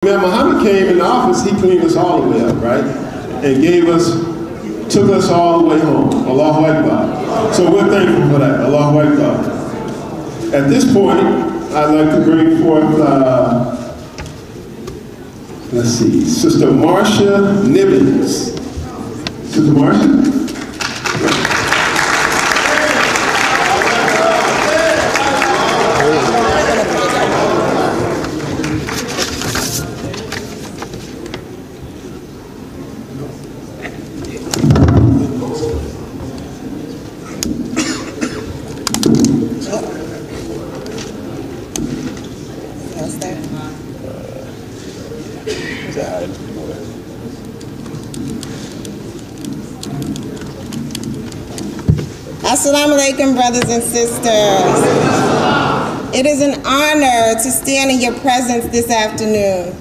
When Mohammed came in the office, he cleaned us all the way up, right? And took us all the way home. Allahu Akbar. So we're thankful for that. Allahu Akbar. At this point, I'd like to bring forth, let's see, Sister Marsha Nivens. Sister Marsha? Assalamu alaikum, brothers and sisters. It is an honor to stand in your presence this afternoon.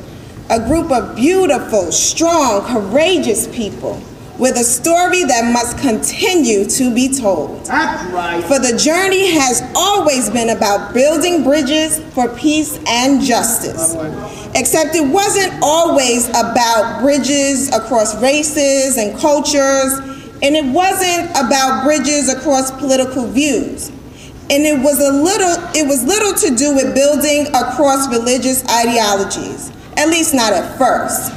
A group of beautiful, strong, courageous people with a story that must continue to be told. That's right. For the journey has always been about building bridges for peace and justice. Except it wasn't always about bridges across races and cultures, and it wasn't about bridges across political views. And it was little to do with building across religious ideologies, at least not at first.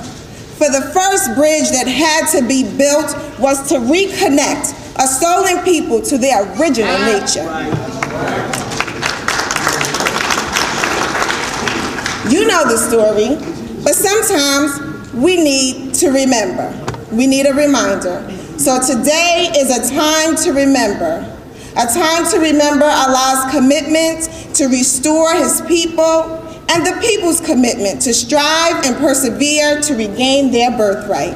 For the first bridge that had to be built was to reconnect a stolen people to their original nature. You know the story, but sometimes we need to remember. We need a reminder. So today is a time to remember. A time to remember Allah's commitment to restore His people and the people's commitment to strive and persevere to regain their birthright.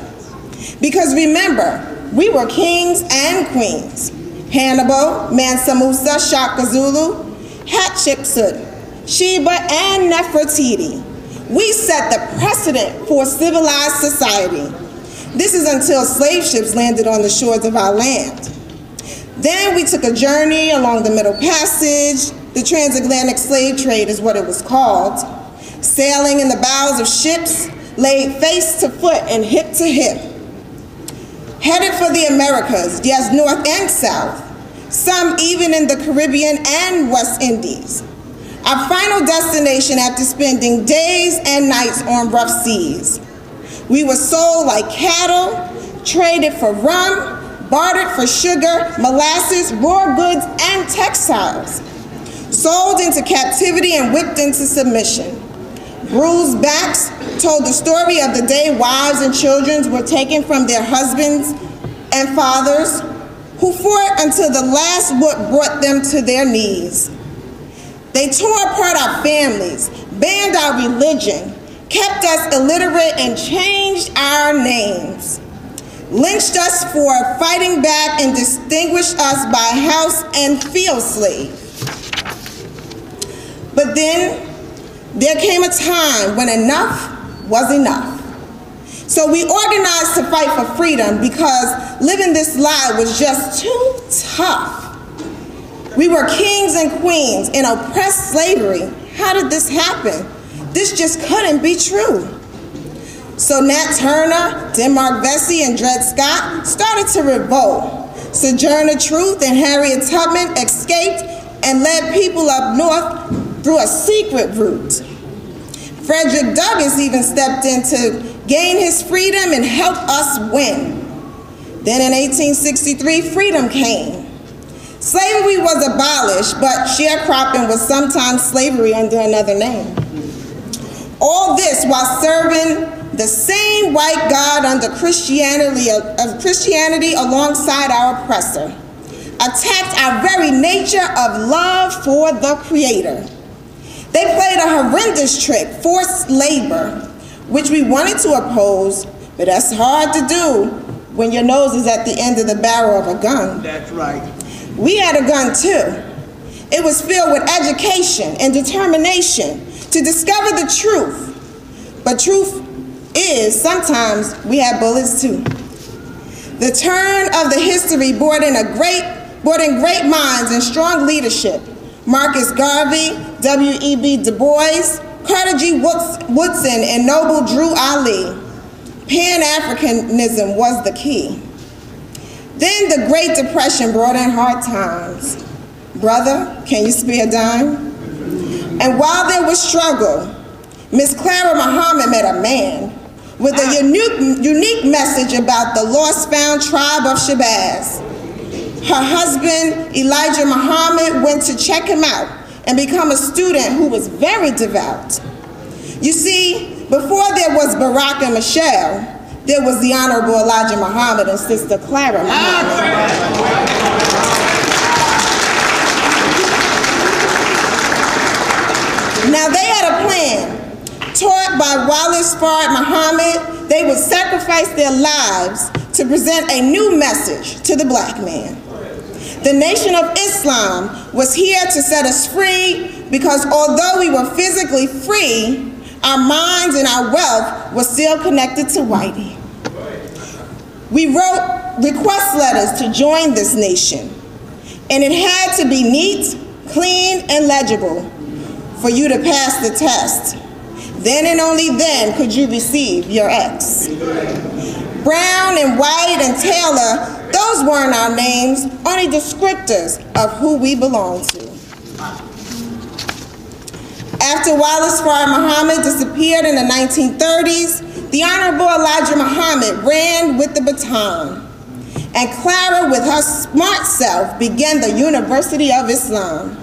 Because remember, we were kings and queens. Hannibal, Mansa Musa, Shaka Zulu, Hatshepsut, Sheba, and Nefertiti. We set the precedent for civilized society. This is until slave ships landed on the shores of our land. Then we took a journey along the Middle Passage. The transatlantic slave trade is what it was called. Sailing in the bows of ships, laid face to foot and hip to hip. Headed for the Americas, yes, North and South, some even in the Caribbean and West Indies. Our final destination after spending days and nights on rough seas. We were sold like cattle, traded for rum, bartered for sugar, molasses, raw goods, and textiles. Sold into captivity and whipped into submission. Bruised backs told the story of the day wives and children were taken from their husbands and fathers, who fought until the last whoop brought them to their knees. They tore apart our families, banned our religion, kept us illiterate, and changed our names. Lynched us for fighting back and distinguished us by house and field slave. But then there came a time when enough was enough. So we organized to fight for freedom because living this lie was just too tough. We were kings and queens in oppressed slavery. How did this happen? This just couldn't be true. So Nat Turner, Denmark Vesey, and Dred Scott started to revolt. Sojourner Truth and Harriet Tubman escaped and led people up north through a secret route. Frederick Douglass even stepped in to gain his freedom and help us win. Then in 1863, freedom came. Slavery was abolished, but sharecropping was sometimes slavery under another name. All this while serving the same white God under Christianity alongside our oppressor. Attacked our very nature of love for the Creator. They played a horrendous trick, forced labor, which we wanted to oppose, but that's hard to do when your nose is at the end of the barrel of a gun. That's right. We had a gun too. It was filled with education and determination to discover the truth. But truth is, sometimes we have bullets too. The turn of the history brought in great minds and strong leadership. Marcus Garvey, W.E.B. Du Bois, Carter G. Woodson and Noble Drew Ali, Pan-Africanism was the key. Then the Great Depression brought in hard times. Brother, can you spare a dime? And while there was struggle, Miss Clara Muhammad met a man with a unique message about the lost found tribe of Shabazz. Her husband, Elijah Muhammad, went to check him out and become a student who was very devout. You see, before there was Barack and Michelle, there was the Honorable Elijah Muhammad and Sister Clara Muhammad. Now they had a plan. Taught by Wallace Fard Muhammad, they would sacrifice their lives to present a new message to the black man. The Nation of Islam was here to set us free because although we were physically free, our minds and our wealth were still connected to Whitey. We wrote request letters to join this nation, and it had to be neat, clean, and legible for you to pass the test. Then and only then could you receive your X. Brown and White and Taylor, those weren't our names, only descriptors of who we belong to. After Wallace Fard Muhammad disappeared in the 1930s, the Honorable Elijah Muhammad ran with the baton, and Clara, with her smart self, began the University of Islam.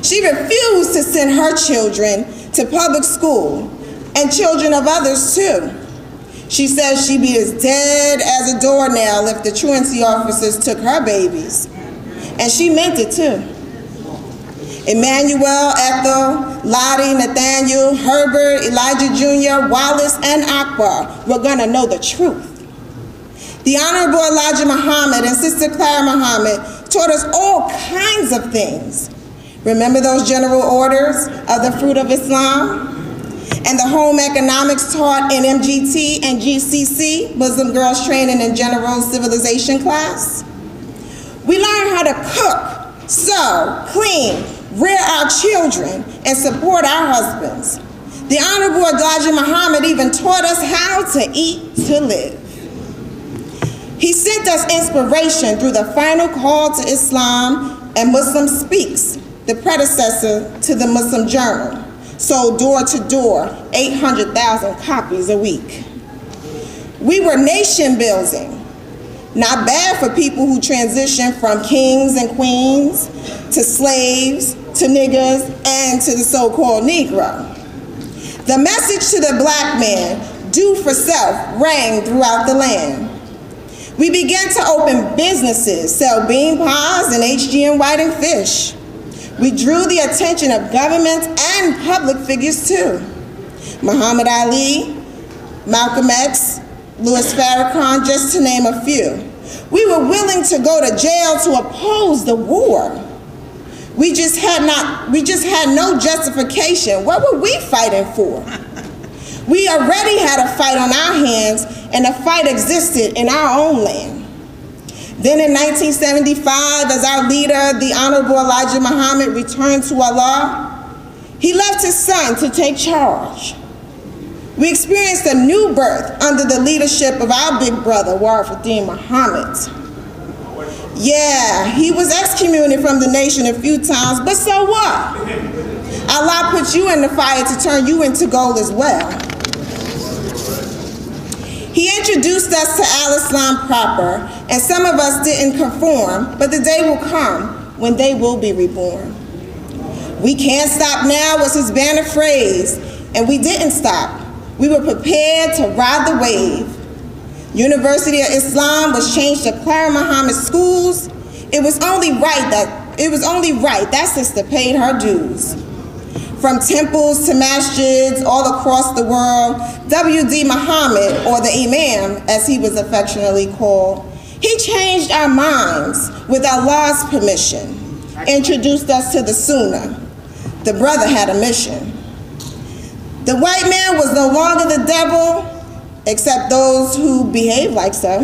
She refused to send her children to public school, and children of others too. She says she'd be as dead as a doornail if the truancy officers took her babies. And she meant it too. Emmanuel, Ethel, Lottie, Nathaniel, Herbert, Elijah Jr., Wallace, and Akbar were gonna know the truth. The Honorable Elijah Muhammad and Sister Clara Muhammad taught us all kinds of things. Remember those general orders of the fruit of Islam? And the home economics taught in MGT and GCC, Muslim Girls Training and General Civilization class. We learned how to cook, sew, clean, rear our children, and support our husbands. The Honorable Elijah Muhammad even taught us how to eat to live. He sent us inspiration through the final call to Islam and Muslim Speaks, the predecessor to the Muslim Journal, sold door to door, 800,000 copies a week. We were nation building, not bad for people who transitioned from kings and queens to slaves to niggers and to the so-called Negro. The message to the black man, do for self, rang throughout the land. We began to open businesses, sell bean pies and HG and white and fish. We drew the attention of governments and public figures too. Muhammad Ali, Malcolm X, Louis Farrakhan, just to name a few. We were willing to go to jail to oppose the war. We just had no justification. What were we fighting for? We already had a fight on our hands, and a fight existed in our own land. Then in 1975, as our leader, the Honorable Elijah Muhammad, returned to Allah, he left his son to take charge. We experienced a new birth under the leadership of our big brother, Deen Muhammad. Yeah, he was excommunicated from the nation a few times, but so what? Allah put you in the fire to turn you into gold as well. He introduced us to Al-Islam proper, and some of us didn't conform, but the day will come when they will be reborn. We can't stop now was his banner phrase, and we didn't stop. We were prepared to ride the wave. University of Islam was changed to Clara Muhammad schools. It was only right that sister paid her dues. From temples to masjids all across the world, W.D. Muhammad, or the Imam as he was affectionately called, he changed our minds with Allah's permission, introduced us to the Sunnah. The brother had a mission. The white man was no longer the devil, except those who behave like so.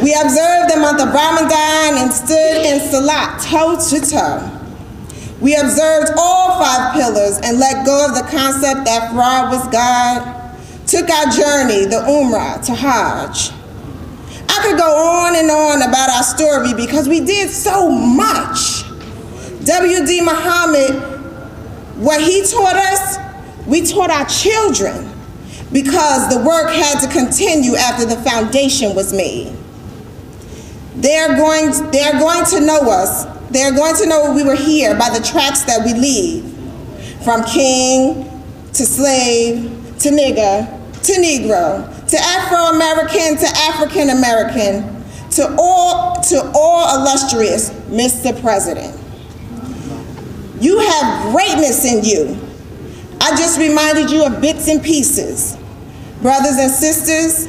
We observed the month of Ramadan and stood in Salat toe to toe. We observed all 5 pillars and let go of the concept that fraud was God. Took our journey, the Umrah, to Hajj. I could go on and on about our story because we did so much. W.D. Mohammed, what he taught us, we taught our children because the work had to continue after the foundation was made. They're going to know us. They're going to know we were here by the tracks that we leave, from king to slave to nigger to Negro to Afro-American to African-American to all illustrious Mr. President. You have greatness in you. I just reminded you of bits and pieces. Brothers and sisters,